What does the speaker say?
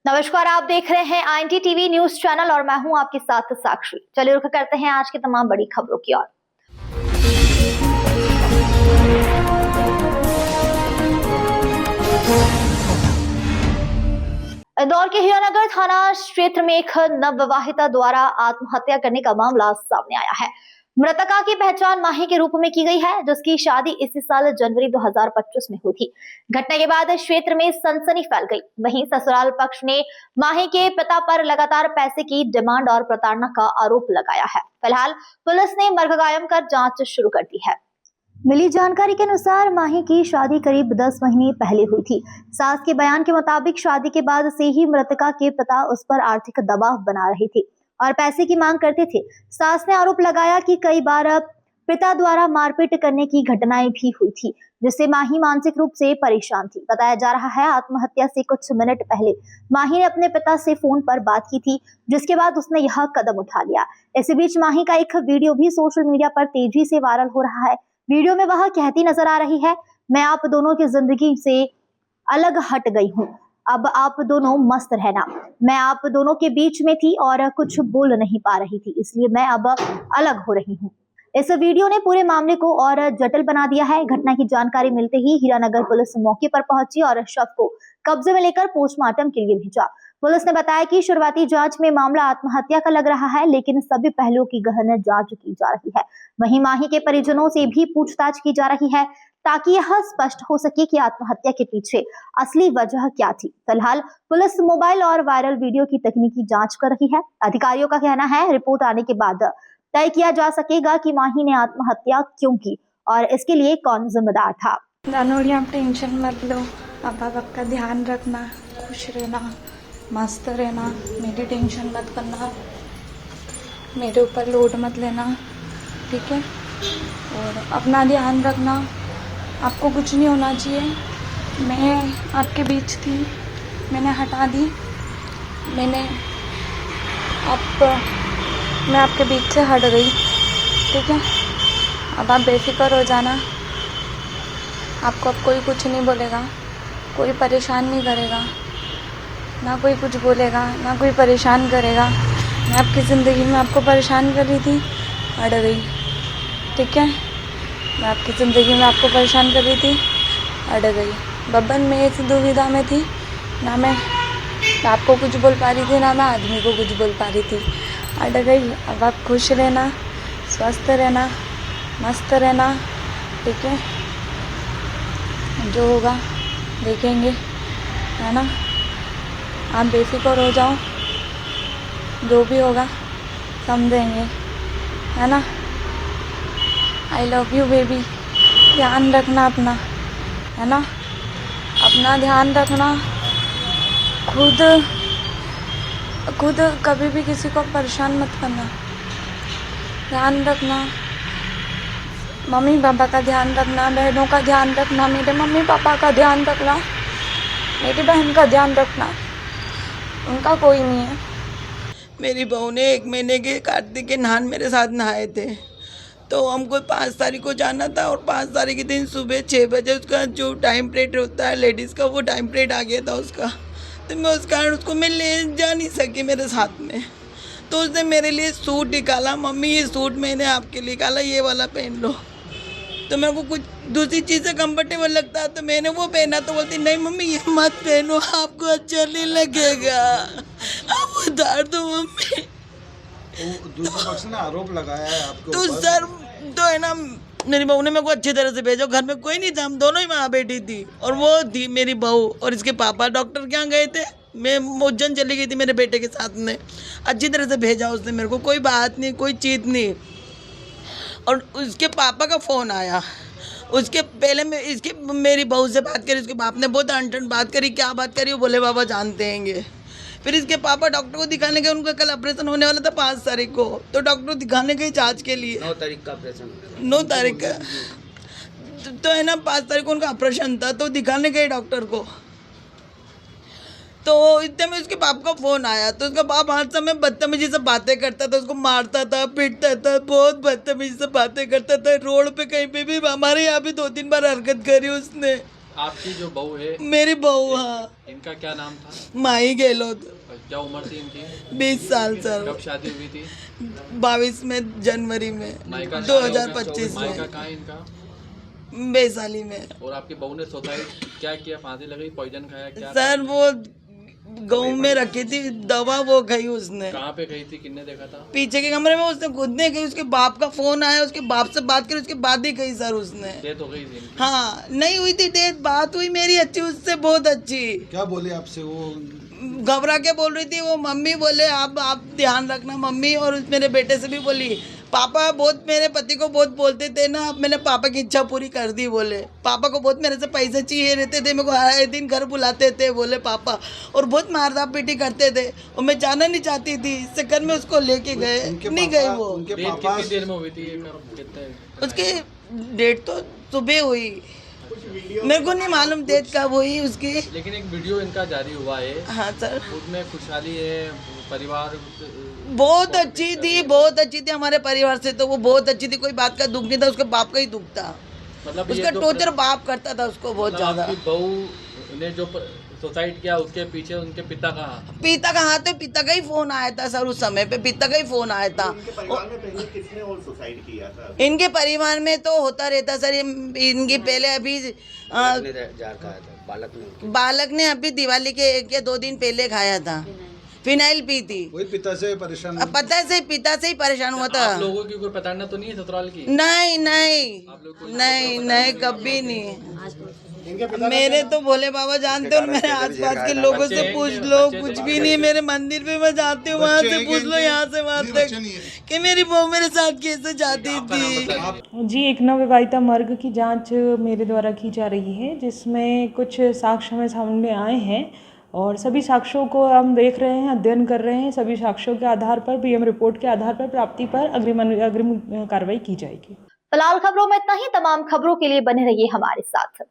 नमस्कार, आप देख रहे हैं INT टीवी न्यूज चैनल और मैं हूं आपके साथ साक्षी। चलिए रुख करते हैं आज की तमाम बड़ी खबरों की ओर। इंदौर के हीरानगर थाना क्षेत्र में एक नवविवाहिता द्वारा आत्महत्या करने का मामला सामने आया है। मृतका की पहचान माही के रूप में की गई है, जिसकी शादी इसी साल जनवरी 2025 में हुई थी। घटना के बाद क्षेत्र में सनसनी फैल गई। वहीं ससुराल पक्ष ने माही के पिता पर लगातार पैसे की डिमांड और प्रताड़ना का आरोप लगाया है। फिलहाल पुलिस ने मर्ग कायम कर जांच शुरू कर दी है। मिली जानकारी के अनुसार माही की शादी करीब 10 महीने पहले हुई थी। सास के बयान के मुताबिक शादी के बाद से ही मृतका के पिता उस पर आर्थिक दबाव बना रहे थे और पैसे की मांग करते थे। सास ने आरोप लगाया कि कई बार पिता द्वारा मारपीट करने की घटनाएं भी हुई थी, जिससे माही मानसिक रूप से परेशान थी। बताया जा रहा है आत्महत्या से कुछ मिनट पहले माही ने अपने पिता से फोन पर बात की थी, जिसके बाद उसने यह कदम उठा लिया। इसी बीच माही का एक वीडियो भी सोशल मीडिया पर तेजी से वायरल हो रहा है। वीडियो में वह कहती नजर आ रही है, मैं आप दोनों की जिंदगी से अलग हट गई हूँ, अब आप दोनों मस्त रहना। मैं आप दोनों के बीच में थी और कुछ बोल नहीं पा रही थी, इसलिए मैं अब अलग हो रही हूँ। इस वीडियो ने पूरे मामले को और जटिल बना दिया है। घटना की जानकारी मिलते ही हीरानगर पुलिस मौके पर पहुंची और शव को कब्जे में लेकर पोस्टमार्टम के लिए भेजा। पुलिस ने बताया कि शुरुआती जांच में मामला आत्महत्या का लग रहा है, लेकिन सभी पहलुओं की गहन जांच की जा रही है। वहीं माही के परिजनों से भी पूछताछ की जा रही है, ताकि यह स्पष्ट हो सके कि आत्महत्या के पीछे असली वजह क्या थी। फिलहाल पुलिस मोबाइल और वायरल वीडियो की तकनीकी जांच कर रही है। अधिकारियों का कहना है, रिपोर्ट आने के बाद तय किया जा सकेगा कि माही ने आत्महत्या क्यों की और इसके लिए कौन जिम्मेदार था। जानोड़ी, आप टेंशन मत लो, आप आपका ध्यान रखना, खुश रहना, मस्त रहना, मेरी टेंशन मत करना, मेरे ऊपर लोड मत लेना, ठीक है। और अपना ध्यान रखना, आपको कुछ नहीं होना चाहिए। मैं आपके बीच थी, मैंने हटा दी, मैं आपके बीच से हट गई, ठीक है। अब आप बेफिक्र हो जाना, आपको अब कोई कुछ नहीं बोलेगा, कोई परेशान नहीं करेगा, ना कोई कुछ बोलेगा, ना कोई परेशान करेगा। मैं आपकी ज़िंदगी में आपको परेशान कर रही थी, हट गई, ठीक है। मैं आपकी ज़िंदगी में आपको परेशान कर रही थी, हट गई। बब्बन में इस दुविधा में थी, ना मैं आपको कुछ बोल पा रही थी, ना मैं आदमी को कुछ बोल पा रही थी, हट गई। अब आप खुश रहना, स्वस्थ रहना, मस्त रहना, ठीक है। जो होगा देखेंगे, है ना। आप बेफिक्र हो जाओ, जो भी होगा समझेंगे, है ना। I love you baby. ध्यान रखना अपना, है ना, अपना ध्यान रखना। खुद कभी भी किसी को परेशान मत करना, ध्यान रखना। मम्मी पापा का ध्यान रखना, बहनों का ध्यान रखना, मेरे मम्मी पापा का ध्यान रखना, मेरी बहन का ध्यान रखना, उनका कोई नहीं है। मेरी बहू ने 1 महीने के कार्तिक के नहान मेरे साथ नहाए थे, तो हमको 5 तारीख को जाना था और 5 तारीख के दिन सुबह 6 बजे उसका जो टाइम पीरियड होता है लेडीज़ का, वो टाइम पीरियड आ गया था उसका। तो मैं उस कारण उसको मैं ले जा नहीं सकी मेरे साथ में। तो उसने मेरे लिए सूट निकाला, मम्मी ये सूट मैंने आपके लिए निकाला, ये वाला पहन लो। तो मेरे को कुछ दूसरी चीज़ें कंफर्टेबल लगता है तो मैंने वो पहना, तो बोलती नहीं मम्मी ये मत पहनो, आपको अच्छा नहीं लगेगा, आप उतार दो मम्मी। दूसरे पक्ष ने आरोप लगाया है आपके तो ऊपर। सर तो है ना, मेरी बहू ने मेरे को अच्छी तरह से भेजा। घर में कोई नहीं था, हम दोनों ही माँ बेटी थी, और वो थी मेरी बहू और इसके पापा डॉक्टर के यहाँ गए थे। मैं उज्जैन चली गई थी मेरे बेटे के साथ में। अच्छी तरह से भेजा उसने मेरे को, कोई बात नहीं, कोई चीज़ नहीं। और उसके पापा का फ़ोन आया, उसके पहले मैं इसकी मेरी बहू से बात करी, उसके बाप ने बहुत अनटन बात करी। क्या बात करी वो बोले बाबा जानते हैंगे। फिर इसके पापा डॉक्टर को दिखाने गए, उनका कल ऑपरेशन होने वाला था 5 तारीख को, तो डॉक्टर को दिखाने गए जांच के लिए। 9 तारीख का ऑपरेशन, 9 तारीख का तो है ना, 5 तारीख को उनका ऑपरेशन था, तो दिखाने गए डॉक्टर को। तो इतने में उसके बाप का फ़ोन आया, तो उसका बाप हर समय बदतमीजी से बातें करता था, उसको मारता था, पीटता था, बहुत बदतमीजी से बातें करता था। रोड पे कहीं पे भी, हमारे यहाँ भी 2-3 बार हरकत करी उसने। आपकी जो बहू है, मेरी बहू, हाँ, इनका क्या नाम था? माही गहलोत, क्या उम्र थी इनकी? 20 साल सर, कब शादी हुई थी? 22 में जनवरी में मायका 2025 मायका में कहाँ है इनका? वैशाली में। और आपकी बहू ने सुसाइड क्या किया? फांसी लगाई, पॉइजन खाया, क्या? सर वो गाँव में रखी थी दवा, वो खाई उसने। कहाँ पे गई थी? किसने देखा था? पीछे के कमरे में उसने खुद नहीं गई, उसके बाप का फोन आया, उसके बाप से बात करी, उसके बाद ही गई सर उसने। डेथ हो गई थी इनकी? हाँ, नहीं हुई थी डेथ, बात हुई मेरी अच्छी उससे, बहुत अच्छी। क्या बोले आपसे वो? घबरा के बोल रही थी वो, मम्मी बोले आप ध्यान रखना मम्मी, और मेरे बेटे से भी बोली पापा बहुत, मेरे पति को बहुत बोलते थे ना, अब मैंने पापा की इच्छा पूरी कर दी बोले। पापा को बहुत मेरे से पैसे चाहिए रहते थे, मेरे को हर दिन घर बुलाते थे बोले पापा, और बहुत मारदा पीटी करते थे, और मैं जाना नहीं चाहती थी, इस चक्कर में उसको लेके गए, नहीं गए वो। उनके डेथ पापा कितनी देर में हुई थी? कितने? उसकी डेट तो सुबह हुई, मेरे को नहीं मालूम डेट कब हुई उसकी। लेकिन एक वीडियो इनका जारी हुआ है, हाँ सर, उसमें खुशहाली है, परिवार बहुत अच्छी थी, बहुत अच्छी थी हमारे परिवार से, तो वो बहुत अच्छी थी, कोई बात का दुख नहीं था, उसके बाप का ही दुख था, मतलब ये उसका जो टॉर्चर बाप करता था उसको बहुत मतलब ज्यादा। आपकी बहू ने जो सुसाइड किया, उसके पीछे उनके पिता का हाथ? पिता का हाथ, पिता का ही फोन आया था सर, उस समय पे पिता का ही फोन आया था। इनके परिवार में पहले किसने और सुसाइड किया था? इनके परिवार में तो होता रहता सर, इनकी पहले अभी बालक ने अभी दिवाली के 1 या 2 दिन पहले खाया था, फिनाइल पी थी, वही पिता से परेशान अब पिता से ही परेशान हुआ था। आप लोगों की कोई प्रताड़ना तो नहीं है ससुराल की? नहीं आप लोग को नहीं कभी नहीं। मेरे तो भोले बाबा जानते हो, मेरे आसपास के लोगों से पूछ लो, कुछ भी नहीं। मेरे मंदिर पे मैं जाती हूँ, वहाँ से पूछ लो, यहाँ से वहाँ तक कि मेरी बहू मेरे साथ कैसे जाती थी। जी, एक नवविवाहिता मर्ग की जांच मेरे द्वारा की जा रही है, जिसमें कुछ साक्ष्य हमें सामने आए हैं और सभी साक्ष्यों को हम देख रहे हैं, अध्ययन कर रहे हैं। सभी साक्ष्यों के आधार पर, पीएम रिपोर्ट के आधार पर प्राप्ति पर अग्रिम कार्रवाई की जाएगी। फिलहाल खबरों में इतना ही। तमाम खबरों के लिए बने रहिए हमारे साथ।